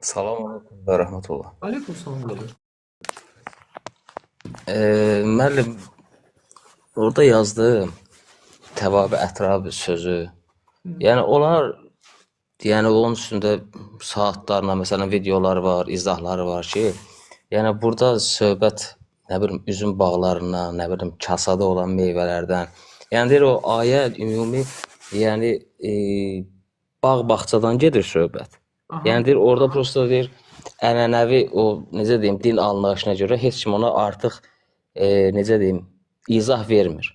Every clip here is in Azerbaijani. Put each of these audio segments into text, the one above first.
Salam aleykum və rəhmətullah. Aleyküm salam brother. Müəllim, orada yazdım təvabi ətrab sözü. Yəni onlar, yəni onun üstündə saatlarla məsələn videolar var, izahları var ki, yəni burada söhbət nə bilim üzüm bağlarından, nə bilim kasada olan meyvələrdən. Yəni deyir o ayə ümumi, yəni bağ-bağçadan gedir söhbət. Aha. Yəni deyir orada prosta deyir ənənəvi o necə deyim din anlayışına görə heç kim ona artıq necə deyim izah vermir.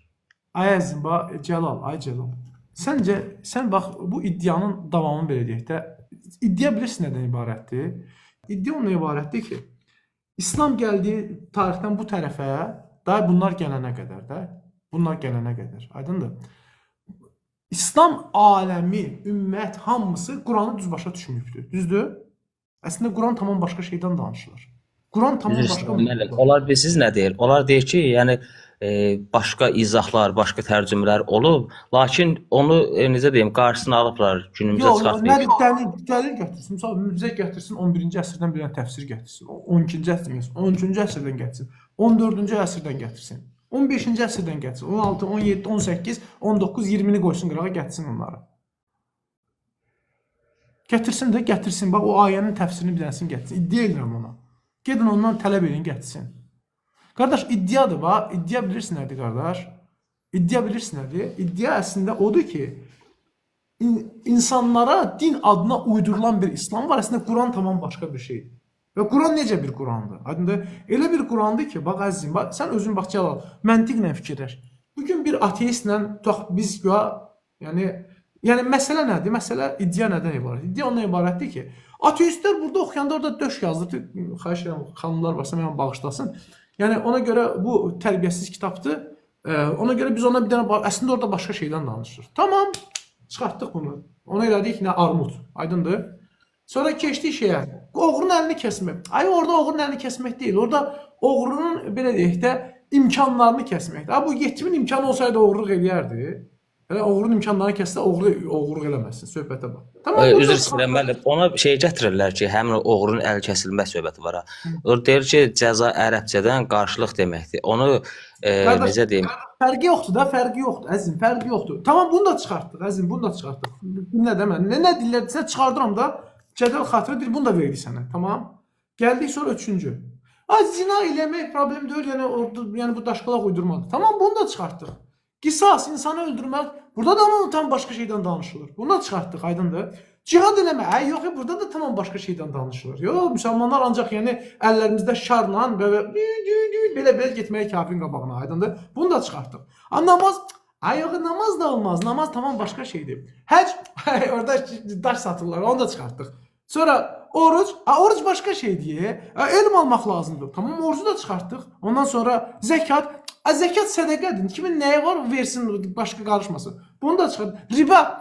Ay əzizim, Cəlal, ay Cəlal. Səncə, sən bax bu iddianın davamını belə deyək də, iddia bilirsən nədən ibarətdir? İddia ondan ibarətdir ki, İslam gəldiyi tarixdən bu tərəfə, daha bunlar gələnə qədər, aydındır? İslam aləmi, ümmət, hamısı Quranı düz başa düşməyibdir, düzdür? Əslində Quran tamam başqa şeydən danışılır. Quran tamam başqa... Onlar bilsiz nə deyir? Onlar deyir ki, yəni başqa izahlar, başqa tərcümələr olub, lakin onu necə deyim, qarşısını alıblar, günümüzə çıxartmayıb. Dəlil gətirsin, misal mücizə gətirsin, 11-ci əsrdən bir dənə təfsir gətirsin, 12-ci əsrdən gətirsin, 13-cü əsrdən gətirsin, 14-cü əsrdən gətirsin, 15-ci əsrdən gətirsin, 16, 17, 18, 19, 20-ni qoysun qırağa gətirsin onları. Gətirsin də, gətirsin, bax o ayənin təfsirini bir dənəsini gətirsin, iddia edirəm ona. Gedin ondan tələb edin, gətirsin. Qardaş, iddiadır, bax, iddia bilirsin nədir, qardaş? İddia bilirsin nədir? İddia əslində odur ki, insanlara din adına uydurulan bir İslam var, əslində Quran tamam başqa bir şeydir. Və Quran necə bir Qurandır? Aydındır, elə bir Qurandır ki, bax əzizim, sən özün bax Cəlal, məntiqlə fikirləş. Bugün bir ateistlə biz yəni məsələ nədir? Məsələ iddia nədən ibarət? İddia ondan ibarətdir ki, ateistlər burada oxuyanda orada döş yazdı. Xahiş edirəm, xanımlar varsa mənə bağışlasın. Yəni ona görə bu tərbiyəsiz kitabdır. Ona görə biz ona bir dənə əslində orada başqa şeydən danışır. Tamam, çıxartdıq bunu. Ona elədik nə armud. Aydındır? Sonra keçdik şeyə. Oğrunun əlini kəsmək. Ay orada oğrunun əlini kəsmək deyil. Orada oğrunun belə deyək də imkanlarını kəsməkdir. Bu yetimin imkanı olsaydı oğurluq eləyərdi. Yəni oğrunun imkanlarını kəssə oğurluq eləməsin. Söhbətə bax. Tamam. Üzr istəyirəm müəllim. Ona şey gətirirlər ki, həmin oğrunun əl kəsilmə söhbəti var. O deyir ki, cəza ərəbcədən qarşılıq deməkdir. Onu necə deyim? Fərqi yoxdur da, fərqi yoxdur. Əzizim, fərqi yoxdur. Tamam, bunu da çıxartdıq. Əzizim, bunu da çıxartdıq. Nə demə? Nə dillərdirsə çıxardıram da. Cədəl xatirə deyil, bunu da verdik sənə. Tamam. Gəldik sonra üçüncü. Zina eləmək problem deyil, yəni bu daşqalaq uydurmadır. Tamam, bunu da çıxartdıq. Qisas, insanı öldürmək, burada da ama tam başqa şeydən danışılır. Bunu da çıxartdıq, aydındır. Cihad eləmək, yox, burada da tamam başqa şeydən danışılır. Yox, müsəlmanlar ancaq yəni əllərimizdə şarla belə getməyə kafirin qabağına, aydındır. Bunu da çıxartdıq. Namaz, yox, namaz da olmaz. Namaz tamam başqa şeydir. Həc, orada daş satırlar, onu da çıxartdıq. Sonra oruc, oruc başqa şeydir. Elm almaq lazımdır. Tamam, orucu da çıxartdıq. Ondan sonra zəkat, zəkat sədəqədir. Kimin nəyi var versin, başqa qarışmasın. Bunu da çıxartdıq. Riba,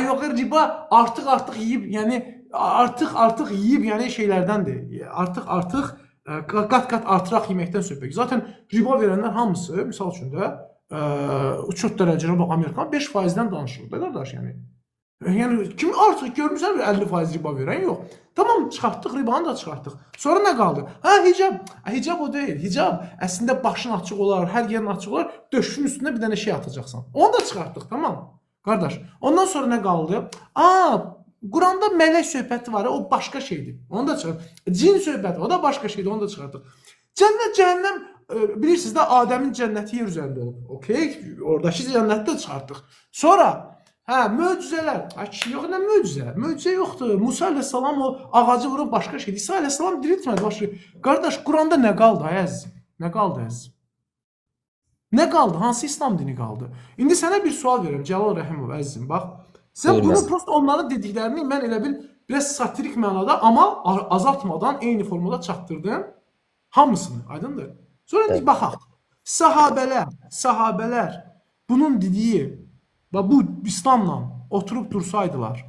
yox, riba artıq yeyib, yəni artıq yeyib, yəni şeylərdəndir. Artıq qat-qat artıraq yeməkdən söhbət. Zaten riba verənlər hamısı, misal üçün də uçot dərəcəyə bax Amerikan 5%-dən danışır da qardaş, yəni. Yəni kim artıq görmüsən 50% riba verən yox. Tamam, çıxartdıq, ribanı da çıxartdıq. Sonra nə qaldı? Hicab. Hicab o deyil. Hicab əslində başın açıq olar, hər yerin açıq olar, döşün üstünə bir dənə şey atacaqsan. Onu da çıxartdıq, tamam? Qardaş, ondan sonra nə qaldı? Quranda mələk söhbəti var, o başqa şeydir. Onu da çıxartdıq. Cin söhbəti, o da başqa şeydir, onu da çıxartdıq. Cənnət, cəhənnəm, bilirsiniz də Adəmin cənnəti yer üzərində olub. Okey, oradakı cənnəti də çıxartdıq. Sonra möcüzələr. Yox, nə möcüzə? Möcüzə yoxdur. Musa əleyhissalam o ağacı vurub başqa şeydir. İsa əleyhissalam diriltmədi başqa. Qardaş, Quranda nə qaldı, əzizim? Nə qaldı, əzizim? Nə qaldı? Hansı İslam dini qaldı? İndi sənə bir sual verirəm, Cəlal Rəhimov, əzizim, bax. Sən bunu prosta onların dediklərini mən elə bil biraz satirik mənada, amma azaltmadan eyni formada çatdırdın hamısını, aydındır? Sonra baxaq. Sahabələr bunun dediyi bu İslamla oturub dursaydılar,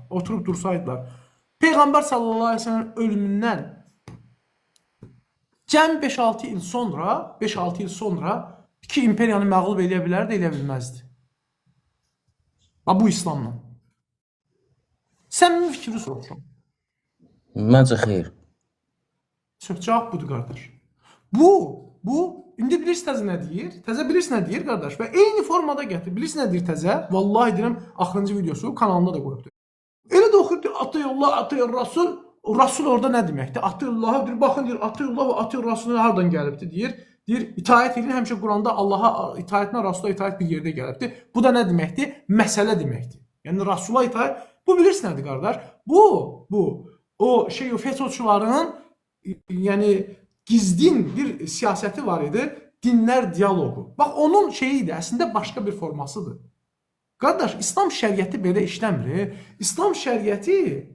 Peyğəmbər sallallahu aleyhi ve sellem ölümündən cəm 5-6 il sonra iki imperiyanı məğlub edə bilərdi, elə bilməzdi. Bu İslamla. Sən mi fikri soruşun? Məncə xeyr. Cavab budur qardaş. Bu indi bilirsiniz təzə nə deyir? Təzə bilirsiniz nə deyir qardaş? Və eyni formada gətir. Bilirsiniz nə deyir təzə? Vallahi deyirəm, axırıncı videosu kanalında da qoyubdur. Elə də oxuyur, deyir, Atıyullah, Atıyur Rasul. Rasul orada nə deməkdir? Atıyullah'a deyir, baxın deyir, Atıyullah və Atıyur Rasulun hardan gəlibdir deyir. Deyir, itaət edin, həmişə Quranda Allaha itaətinə, Rasula itaət bir yerdə gəlibdir. Bu da nə deməkdir? Məsələ deməkdir. Yəni Rasula itaət. Bu bilirsiniz nədir qardaş? O FETÖ'çülərin yəni gizlin bir siyasəti var idi. Dinlər dialoqu. Bax onun şeyi idi, əslində başqa bir formasıdır. Qardaş, İslam şəriəti belə işləmir. İslam şəriəti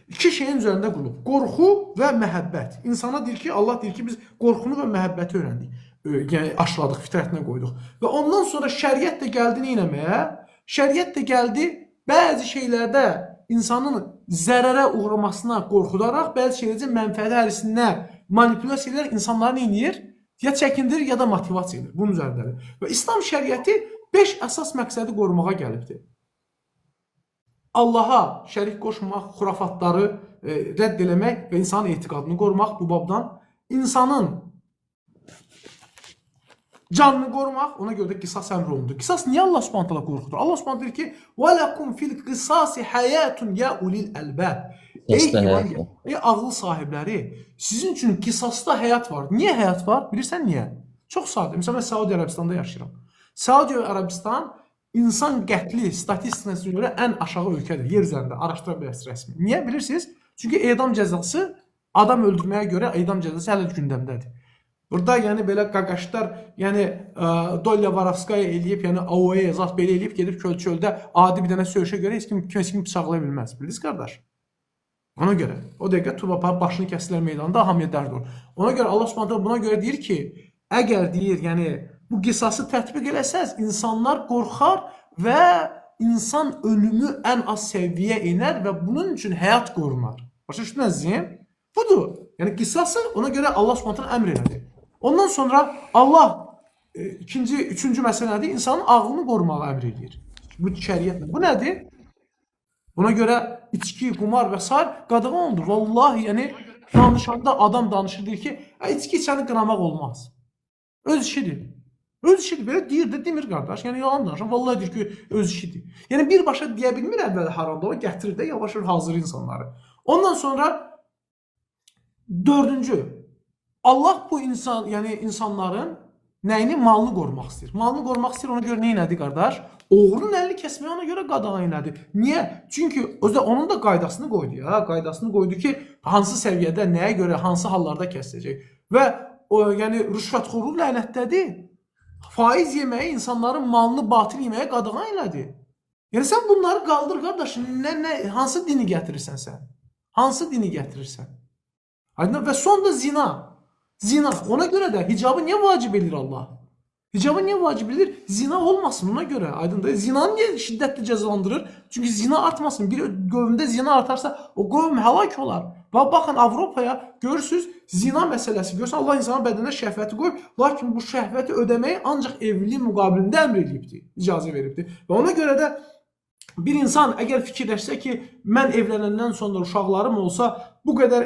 iki şeyin üzərində qurulub. Qorxu və məhəbbət. İnsana deyir ki, Allah deyir ki, biz qorxunu və məhəbbəti öyrəndik. Yəni aşıladıq, fitrətinə qoyduq. Və ondan sonra şəriət də gəldi neynəməyə? Şəriət də gəldi bəzi şeylərdə insanın zərərə uğramasına qorxudaraq, bəzi şeylərdə mənfəət hərisindən manipulyasiya edərək insanları neynir? Ya çəkindirir, ya da motivasiya edir. Bunun üzərindədir. Və İslam şəriəti 5 əsas məqsədi qorumağa gəlibdir. Allaha şərik qoşmaq, xurafatları rədd eləmək və insanın etiqadını qorumaq bu babdan. İnsanın canını qorumaq, ona görə də qisas əmri olundu. Qisas niyə Allah Subhanahu taala qorxudur? Allah Subhanahu deyir ki: "Və lakum fil qisasi hayatun ya ulil albab." Ey ağıl sahibləri, sizin üçün qisasda həyat var. Niyə həyat var? Bilirsən niyə? Çox sadə. Məsələn, mən Səudi Ərəbistanda yaşayıram. Səudi Ərəbistan insan qətli statistikasına görə ən aşağı ölkədir. Yer üzərində araşdıra bilərsiniz rəsmi. Niyə bilirsiniz? Çünki edam cəzası, adam öldürməyə görə edam cəzası hələ gündəmdədir. Burada yəni belə qaqaşlar, yəni Dolya Varovskaya eləyib, yəni AOE zat belə eləyib, gedib çöldə adi bir dənə söyüşə görə heç kim bıçaqlaya bilməz. Bildiniz qardaş? Ona görə o dəqiqə Tuba başını kəsdilər meydanda, hamıya dərd olur. Ona görə Allah Subhanahu buna görə deyir ki, əgər deyir, yəni bu qisası tətbiq eləsəz, insanlar qorxar və insan ölümü ən az səviyyəyə enər və bunun üçün həyat qorunar. Başa düşdünüz? Budur. Yəni qisası ona görə Allah Subhanahu əmr elədi. Ondan sonra Allah üçüncü məsələ nədir? İnsanın ağlını qorumağa əmr edir. Bu şəriətlə. Bu nədir? Ona görə içki, qumar və s. qadağan olundu. Vallahi, yəni danışanda adam danışır, deyir ki, içki içəni qınamaq olmaz. Öz işidir. Öz işidir. Belə deyir də demir qardaş. Yəni yalan danışır. Vallahi deyir ki, öz işidir. Yəni birbaşa deyə bilmir əvvəl haramda. O gətirir də yavaş-yavaş hazır insanları. Ondan sonra dördüncü, Allah bu insanların nəyini? Malını qorumaq istəyir. Malını qorumaq istəyir, ona görə neynədir qardaş? Oğrunun əlini kəsməyə ona görə qadağan elədi. Niyə? Çünki onun da qaydasını qoydu ya. Qaydasını qoydu ki, hansı səviyyədə, nəyə görə, hansı hallarda kəsiləcək. Və yəni rüşvətxorluq lənətdədir. Faiz yeməyi, insanların malını batil yeməyə qadağan elədi. Yəni sən bunları qaldır qardaş. Hansı dini gətirirsən sən? Hansı dini gətirirsən? Və sonda zina. Zina. Ona görə də hicabı niyə vacib edir Allah? Hicabı niyə vacib edir? Zina olmasın ona görə. Aydındır. Zinanı niyə şiddətli cəzalandırır? Çünki zina artmasın. Bir qövmdə zina artarsa o qövm həlak olar. Və baxın Avropaya görürsünüz zina məsələsi. Görürsən Allah insana bədəninə şəhvəti qoyub, lakin bu şəhvəti ödəməyi ancaq evliliyin müqabilində əmr edibdir, icazə veribdir. Və ona görə də bir insan əgər fikirləşsə ki, mən evlənəndən sonra uşaqlarım olsa, bu qədər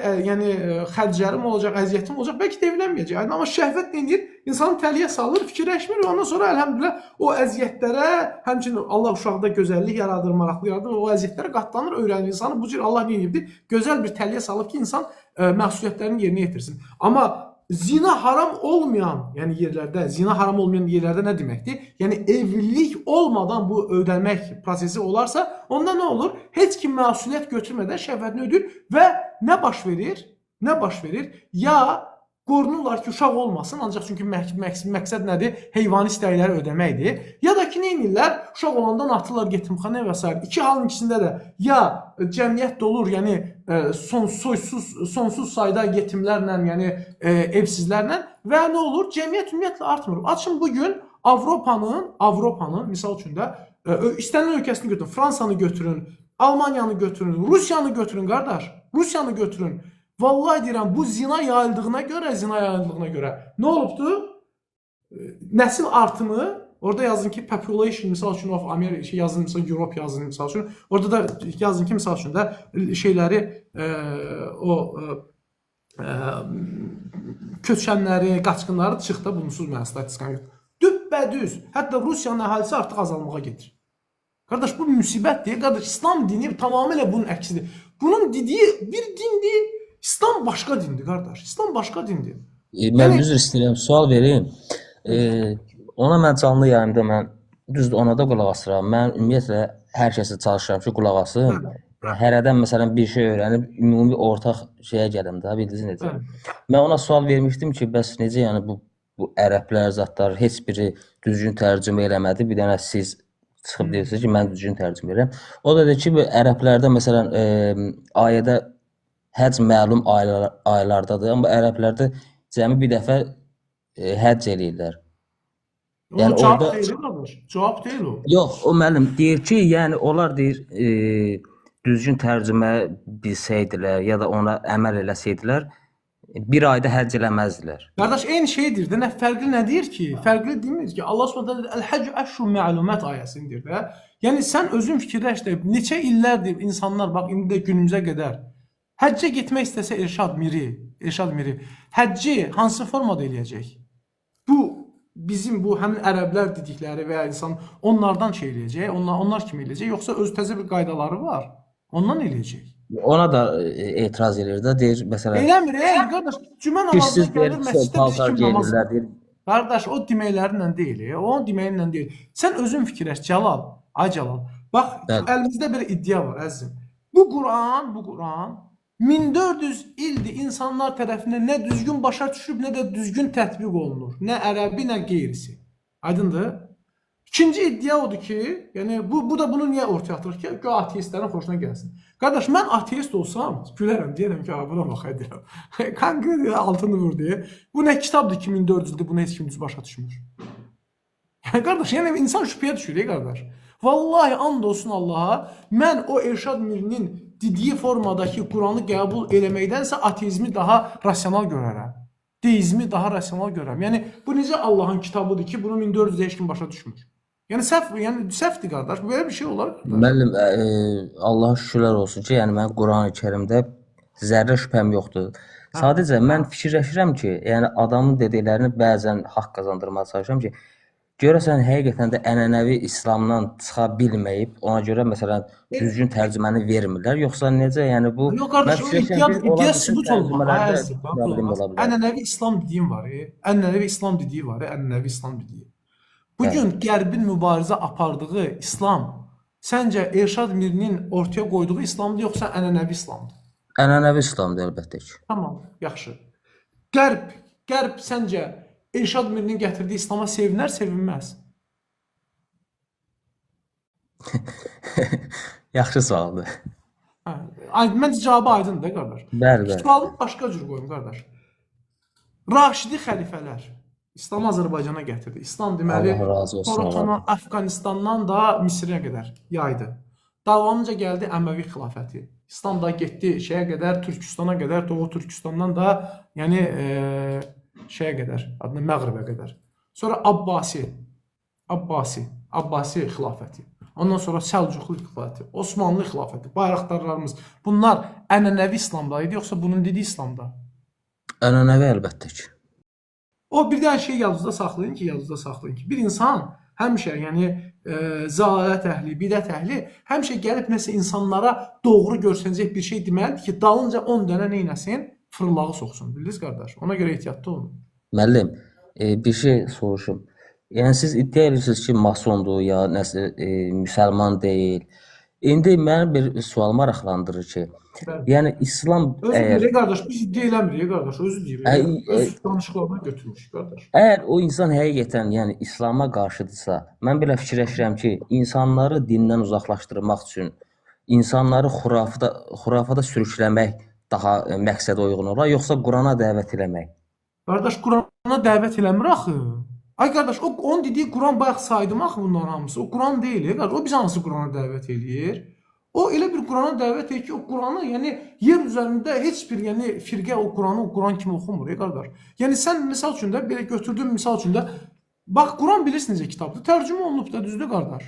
xərclərim olacaq, əziyyətim olacaq, bəlkə də evlənməyəcək. Amma şəhvət nedir? İnsanı təliyə salır, fikirləşmir və ondan sonra əlhəmdülillah o əziyyətlərə, həmçinin Allah uşaqda gözəllik yaradır, maraqlı yaradır, o əziyyətlərə qatlanır, öyrənir insanı. Bu cür Allah nə edibdir? Gözəl bir təliyə salıb ki, insan məsuliyyətlərini yerinə yetirsin. Amma zina haram olmayan, yəni yerlərdə, zina haram olmayan yerlərdə nə deməkdir? Yəni evlilik olmadan bu ödəmək prosesi olarsa, onda nə olur? Heç kim məsuliyyət götürmədən şəhvətini ödür və nə baş verir? Nə baş verir? Ya qorunurlar ki, uşaq olmasın, ancaq çünki məqsəd nədir? Heyvani istəkləri ödəməkdir. Ya da ki, nə edirlər? Uşaq olandan atırlar yetimxanaya və s. İki halın ikisində də ya cəmiyyət dolur, yəni sonsuz sayda yetimlərlə, yəni evsizlərlə və nə olur? Cəmiyyət ümumiyyətlə artmır. Açın bugün Avropanın, misal üçün də istənilən ölkəsini götürün, Fransanı götürün, Almaniyanı götürün, Rusiyanı götürün qardaş, Rusiyanı götürün. Vallahi deyirəm, bu zina yayıldığına görə nə olubdu? Nəsil artımı Orada yazın ki population misal üçün of Amerika şey yazın misal Europe yazın misal üçün. Orada da yazın ki misal üçün də şeyləri köçkənləri, qaçqınları çıx da bunsuz mənə statistikam yox. Düppədüz. Hətta Rusiyanın əhalisi artıq azalmağa gedir. Qardaş bu müsibətdir. Qardaş İslam dini tamamilə bunun əksidir. Bunun dediyi bir dindir. İslam başqa dindir qardaş. İslam başqa dindir. Mən üzr istəyirəm, sual verim. Ona mən canlı yayımda mən düzdür ona da qulaq asıram. Mən ümumiyyətlə hər kəsə çalışıram ki, qulaq asım. Hərədən məsələn bir şey öyrənib ümumi ortaq şeyə gəlim də, bildiniz necə? Mən ona sual vermişdim ki, bəs necə yəni bu ərəblər zətlər heç biri düzgün tərcümə eləmədi. Bir dənə siz çıxıb deyirsiniz ki, mən düzgün tərcümə edirəm. O da dedi ki, bu ərəblərdə məsələn ayədə həcc məlum aylardadır, amma ərəblərdə cəmi bir dəfə həcc eləyirlər. Yəni cavab deyil qardaş. Cavab deyil o. Yox, o müəllim deyir ki, yəni onlar deyir düzgün tərcümə bilsəydilər ya da ona əməl eləsəydilər bir ayda həcc eləməzdilər. Qardaş eyni şeydir də, nə fərqli nə deyir ki? Fərqli demir ki, Allah Subhanahu taala El-Həcc əşhur məlumat ayəsini deyir də. Yəni sən özün fikirləş də, neçə illərdir insanlar bax indi də günümüzə qədər həccə getmək istəsə Elşad Miri həcci hansı formada eləyəcək? Bu bizim bu həmin ərəblər dedikləri və ya insan onlardan şey eləyəcək, onlar kimi eləyəcək, yoxsa öz təzə bir qaydaları var, ondan eləyəcək. Ona da etiraz edir də, deyir məsələn. Eləmir, qardaş, cümə namazına gəlir, məsciddə biz kim namaz deyir. Qardaş, o deməklərlə deyil, o deməklə deyil. Sən özün fikirləş, Cəlal, ay Cəlal. Bax, əlimizdə bir iddia var, əzizim. Bu Quran 1400 ildir insanlar tərəfindən nə düzgün başa düşüb, nə də düzgün tətbiq olunur. Nə ərəbi, nə qeyrisi. Aydındır? İkinci iddia odur ki, yəni bu da bunu niyə ortaya atır ki, ateistlərin xoşuna gəlsin. Qardaş, mən ateist olsam, gülərəm, deyərəm ki, buna bax edirəm. Kanka altını vur deyə. Bu nə kitabdır 2400 ildir, bunu heç kim düz başa düşmür. Yəni qardaş, yəni insan şübhəyə düşür, qardaş. Vallahi and olsun Allaha, mən o Elşad Mirinin dediyi formadakı Quranı qəbul eləməkdənsə ateizmi daha rasional görərəm. Deizmi daha rasional görərəm. Yəni bu necə Allahın kitabıdır ki, bunu 1400 heç kim başa düşmür. Yəni səhvdir qardaş. Belə bir şey olar. Müəllim, Allaha şükürlər olsun ki, yəni mən Qurani-Kərimdə zərrə şübhəm yoxdur. Sadəcə mən fikirləşirəm ki, yəni adamın dediklərini bəzən haqq qazandırmağa çalışıram ki, görəsən həqiqətən də ənənəvi İslamdan çıxa bilməyib, ona görə məsələn düzgün tərcüməni vermirlər, yoxsa necə? Yəni bu yox qardaş, iddia sübut olmalı. Ənənəvi İslam dediyi var, ənənəvi İslam dediyi var, ənənəvi İslam dediyi. Bugün Qərbin mübarizə apardığı İslam səncə Elşad Mirinin ortaya qoyduğu İslamdır, yoxsa ənənəvi İslamdır? Ənənəvi İslamdır əlbəttə ki. Tamam, yaxşı. Qərb səncə Elşad Mirinin gətirdiyi İslama sevinər, sevinməz? Yaxşı sualdır. Məncə cavabı aydındır qardaş. Bəli. Sualı başqa cür qoyum qardaş. Raşidi xəlifələr İslam Azərbaycana gətirdi. İslam deməli Xorasandan, Əfqanistandan da Misirə qədər yaydı. Davamıca gəldi Əməvi xilafəti. İslam da getdi şeyə qədər, Türkistana qədər, Doğu Türkistandan da yəni şeyə qədər, adına Məğribə qədər. Sonra Abbasi xilafəti. Ondan sonra Səlcuqlu xilafəti, Osmanlı xilafəti, bayraqdarlarımız. Bunlar ənənəvi İslamda idi, yoxsa bunun dediyi İslamda? Ənənəvi əlbəttə ki. O bir dənə şey yadınızda saxlayın ki, bir insan həmişə, yəni zəlalət əhli, bidət əhli həmişə gəlib nəsə insanlara doğru görsənəcək bir şey deməlidir ki, dalınca 10 dənə neynəsin? Fırlağı soxsun. Bildiniz qardaş? Ona görə ehtiyatlı olun. Müəllim, bir şey soruşum. Yəni siz iddia edirsiniz ki, masondur ya nəsə müsəlman deyil. İndi mənim bir sual maraqlandırır ki, yəni İslam özü qardaş, biz iddia eləmirik qardaş, özü deyir. Öz danışıqlarına götürmüş qardaş. Əgər o insan həqiqətən, yəni İslama qarşıdırsa, mən belə fikirləşirəm ki, insanları dindən uzaqlaşdırmaq üçün insanları xurafata sürükləmək daha məqsədə uyğun olar, yoxsa Qurana dəvət eləmək? Qardaş, Qurana dəvət eləmir axı. Ay qardaş, onun dediyi Quran bayaq saydım axı bunların hamısı. O Quran deyil, qardaş. O biz hansı Qurana dəvət eləyir? O elə bir Qurana dəvət edir ki, o Quranı, yəni yer üzərində heç bir, yəni firqə o Quran kimi oxumur, qardaş. Yəni sən misal üçün də belə götürdün misal üçün də Bax, Quran bilirsiniz kitabdır. Tərcümə olunub da, düzdür qardaş?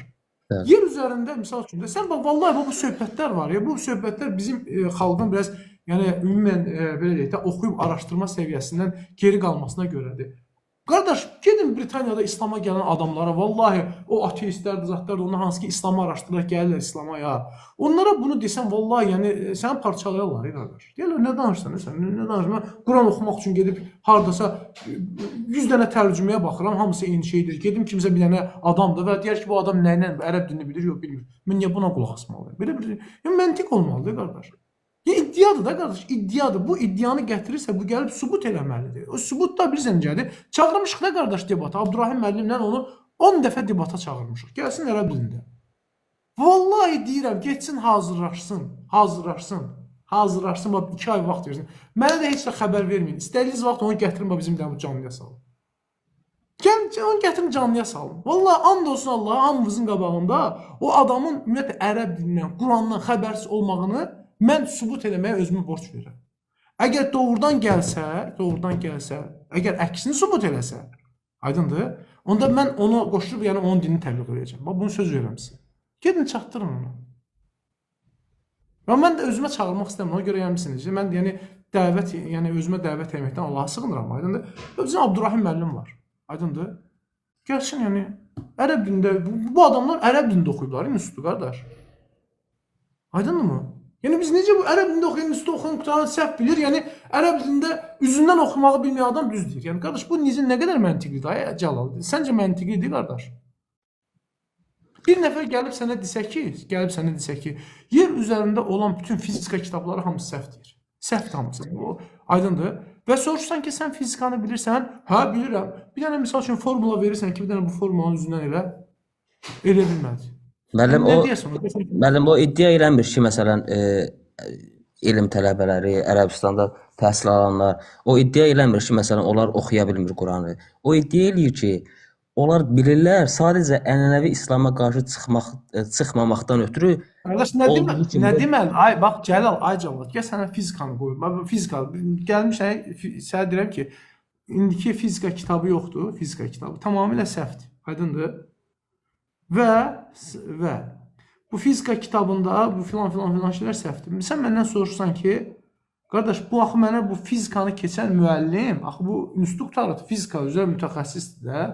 Evet. Yer üzərində misal üçün də sən bax vallahi bu söhbətlər var ya, bu söhbətlər bizim xalqın biraz yəni ümumən belə deyək də oxuyub araşdırma səviyyəsindən geri qalmasına görədir. Qardaş, gedin Britaniyada İslam'a gələn adamlara, vallahi o ateistlərdir, zatlardır, onlar hansı ki İslam'ı araşdırırlar, gəlirlər İslam'a ya. Onlara bunu desən, vallahi yəni səni parçalayarlar ya qardaş. Deyirlər, nə danışsan, sən, nə danışsan? Quran oxumaq üçün gedib hardasa 100 dənə tərcüməyə baxıram, hamısı eyni şeydir. Gedim kimsə bir dənə adamdır və deyər ki, bu adam nə ilə ərəb dilini bilir, yox bilmir. Mən niyə buna qulaq asmalıyım? Belə bir məntiq olmalıdır qardaş. Ya iddiadır da qardaş, iddiadır. Bu iddianı gətirirsə, bu gəlib sübut eləməlidir. O sübut da bilirsən necədir? Çağırmışıq da qardaş debata. Abdurrahim müəllimlə onu 10 dəfə debata çağırmışıq. Gəlsin ərəb dilində. Vallahi deyirəm, getsin hazırlaşsın. Hazırlaşsın, bax 2 ay vaxt versin. Mənə də heç də xəbər verməyin. İstədiyiniz vaxt onu gətirin, bax bizim bu canlıya salın. Gəlin onu gətirin canlıya salın. Vallahi and olsun Allaha, hamımızın qabağında o adamın ümumiyyətlə ərəb dilindən, Qurandan xəbərsiz olmağını mən sübut eləməyə özümü borc verirəm. Əgər doğrudan gəlsə, əgər əksini sübut eləsə, aydındır, onda mən onu qoşulub, yəni onun dilini təbliğ edəcəm. Bax, bunu söz verirəm sizə. Gedin çatdırın onu. Və mən də özümə çağırmaq istəmirəm, ona görə gəlmişsiniz. Mən yəni özümə dəvət etməkdən Allaha sığınıram, aydındır. Bizim Abdurrahim müəllim var, aydındır. Gəlsin, yəni ərəb dilində, bu adamlar ərəb dilində oxuyublar, institutu qardaş. Aydındır mı? Yəni biz necə bu ərəb dilində oxuyan, institutu oxuyan qutaran səhv bilir, yəni ərəb dilində üzündən oxumağı bilməyən adam düz deyir. Yəni qardaş, bu necə, nə qədər məntiqlidir ay Cəlal? Səncə məntiqlidir qardaş? Bir nəfər gəlib sənə desə ki, yer üzərində olan bütün fizika kitabları hamısı səhvdir. Səhvdir hamısı. Aydındır. Və soruşsan ki, sən fizikanı bilirsən? Hə, bilirəm. Bir dənə misal üçün formula verirsən ki, bir dənə bu formulanın üzündən elə bilmədi. Müəllim, o iddia eləmir ki, məsələn, elm tələbələri, Ərəbistanda təhsil alanlar, o iddia eləmir ki, məsələn, onlar oxuya bilmir Quranı. O iddia eləyir ki, onlar bilirlər, sadəcə ənənəvi İslama qarşı çıxmamaqdan ötürü. Qardaş, nə deməli? Ay, bax, Cəlal, gəl sənə fizikanı qoyum. Fizika, gəlmişəm, sənə deyirəm ki, indiki fizika kitabı yoxdur, fizika kitabı tamamilə səhvdir, aydındır. Və bu fizika kitabında bu filan şeylər səhvdir. Sən məndən soruşsan ki, qardaş, bu axı mənə bu fizikanı keçən müəllim, axı bu instruktor fizika üzrə mütəxəssisdir də.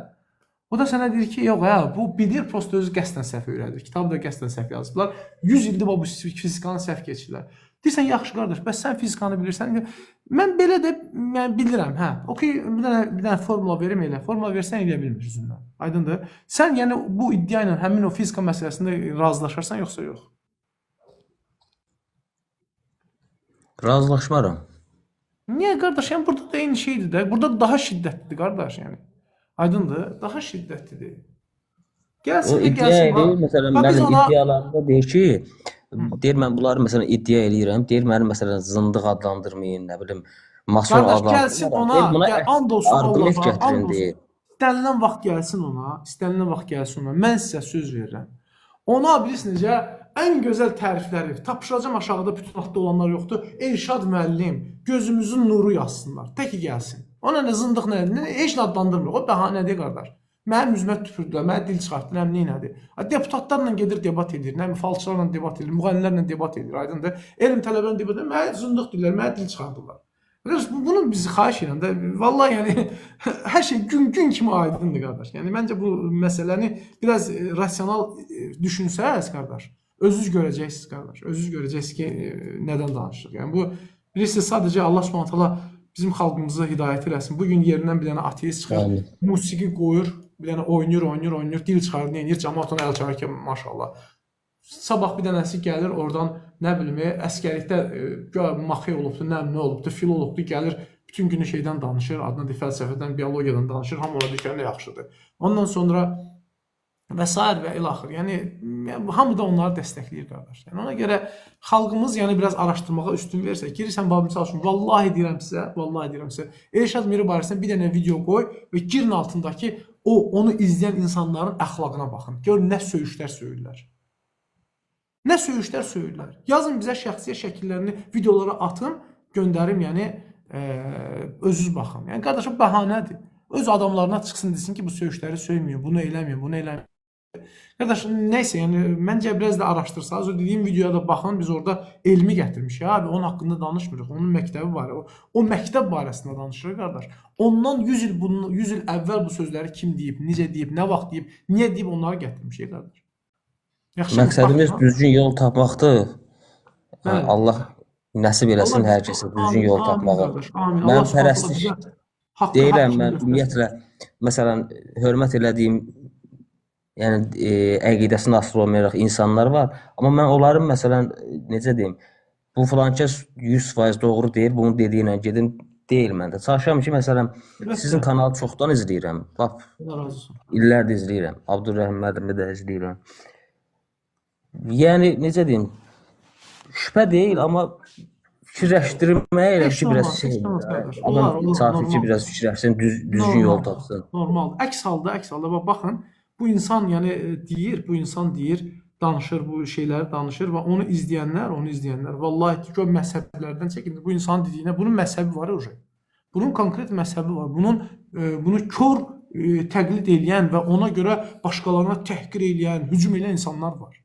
O da sənə deyir ki, yox, bu bilir, prosta özü qəsdən səhv öyrədir. Kitabı da qəsdən səhv yazıblar. 100 ildir bu fizikanı səhv keçirlər. Deyirsən, yaxşı qardaş, bəs sən fizikanı bilirsən. Mən belə də bilirəm, hə. Okey, bir dənə formula verim elə. Formula versən eləyə bilmir üzündən. Aydındır. Sən yəni bu iddia ilə həmin o fizika məsələsində razılaşarsan, yoxsa yox? Razılaşmaram. Niyə qardaş? Yəni burada da eyni şeydir də. Burada daha şiddətlidir qardaş, yəni. Aydındır, daha şiddətlidir. O iddia eləyir, məsələn, mənim iddialarımda deyir ki, deyir mən bunları məsələn iddia eləyirəm, deyir mənim məsələn zındıq adlandırmayın, nə bilim, mason adlandırmayın. Gəlsin ona, and olsun Allaha, istənilən vaxt gəlsin ona, mən sizə söz verirəm. Ona bilirsiniz ya, ən gözəl tərifləri, tapışacam aşağıda bütün vaxtda olanlar yoxdur, Elşad müəllim, gözümüzün nuru yazsınlar, təki gəlsin. Ona nə zındıq nədir, heç nə adlandırmır, o bəhanədir qardaş. Mənim üzümə tüpürdülər, mənə dil çıxartdılar, nə nədir. Deputatlarla gedir, debat edir, falçılarla debat edir, müğənnilərlə debat edir, aydındır. Elm tələbələrlə debat edir, mənə zındıq deyirlər, mənə dil çıxartdılar. Bunu biz xahiş edirəm də, vallahi yəni, hər şey gün kimi aydındır qardaş. Yəni, məncə bu məsələni biraz rasional düşünsəz qardaş, özünüz görəcəksiniz qardaş, özünüz görəcəksiniz ki, nədən danışırıq. Yəni, bu, bilirsiniz, sadəcə Allah Subhanahu bizim xalqımızı hidayət eləsin. Bugün yerindən bir dənə ateist çıxır, musiqi qoyur, bir dənə oynayır, dil çıxarır, neyinir, cəmaat ona əl çalır ki, maşallah. Sabah bir dənəsi gəlir, oradan, nə bilim, əskərlikdə maxi olubdur, nə olubdur, fil olubdur, gəlir, bütün günü şeydən danışır, adına fəlsəfədən, biologiyadan danışır, hamı ona deyir ki, nə yaxşıdır. Ondan sonra və s. və ilaxır. Yəni, hamı da onları dəstəkləyir, qardaş. Yəni, ona görə xalqımız biraz araşdırmağa üstün versə, girirsən, misal üçün, vallahi deyirəm sizə, Elşad Miri barəsində bir dənə video qoy və girin altındakı onu izləyən insanların əxlaqına baxın. Gör, nə söyüşlər söyürlər. Nə söyüşlər söyürlər. Yazın bizə şəxsiyyət şəkillərini videolara atın, göndərim, yəni, özünüz baxın. Yəni, qardaşım, bəhanədir. öz adamlarına çıxsın desin ki, bu söyüşləri söymüyor, bunu eləmiyor, bunu eləmiyor. Qardaş, neyse yani məncə biraz da araşdırsanız, o dediyim videoya da baxın, biz orada elmi gətirmişik. Abi onun haqqında danışmırıq. Onun məktəbi var. O məktəb barəsində danışırıq qardaş. Ondan 100 il 100 il əvvəl bu sözləri kim deyib, necə deyib, nə vaxt deyib, niyə deyib onları gətirmişik qardaş. Yaxşı. Məqsədimiz düzgün yol tapmaqdır. Bəli. Allah nəsib eləsin Allah hər kəsə düzgün yol amin tapmağı. qardaş, amin. Mən Allah Subhanahu pərəstiş bizə haqqı deyirəm, kimi mən göstərsin. ümumiyyətlə, məsələn, hörmət elədiyim, yəni əqidəsini asılı olmayaraq insanlar var. Amma mən onların, məsələn, necə deyim, bu filankəs 100% doğru deyir, bunu dediyi ilə gedim deyil məndə. Çalışıram ki, məsələn, sizin kanalı çoxdan izləyirəm. Bax, Allah razı olsun. illərdir izləyirəm. Abdurrəhim Mədəmi də izləyirəm. Yəni, necə deyim, şübhə deyil, amma fikirləşdirməyə elə ki, biraz şey, adam çarpı ki, biraz fikirləşsin, düzgün yol tapsın. Normal. Əks halda baxın, bu insan yəni deyir, danışır bu şeyləri danışır və onu izləyənlər vallahi ki, gör məzhəblərdən çəkindir. Bu insanın dediyinə bunun məzhəbi var ya. Bunun konkret məzhəbi var. Bunu kör təqlid edən və ona görə başqalarına təhqir edən, hücum edən insanlar var.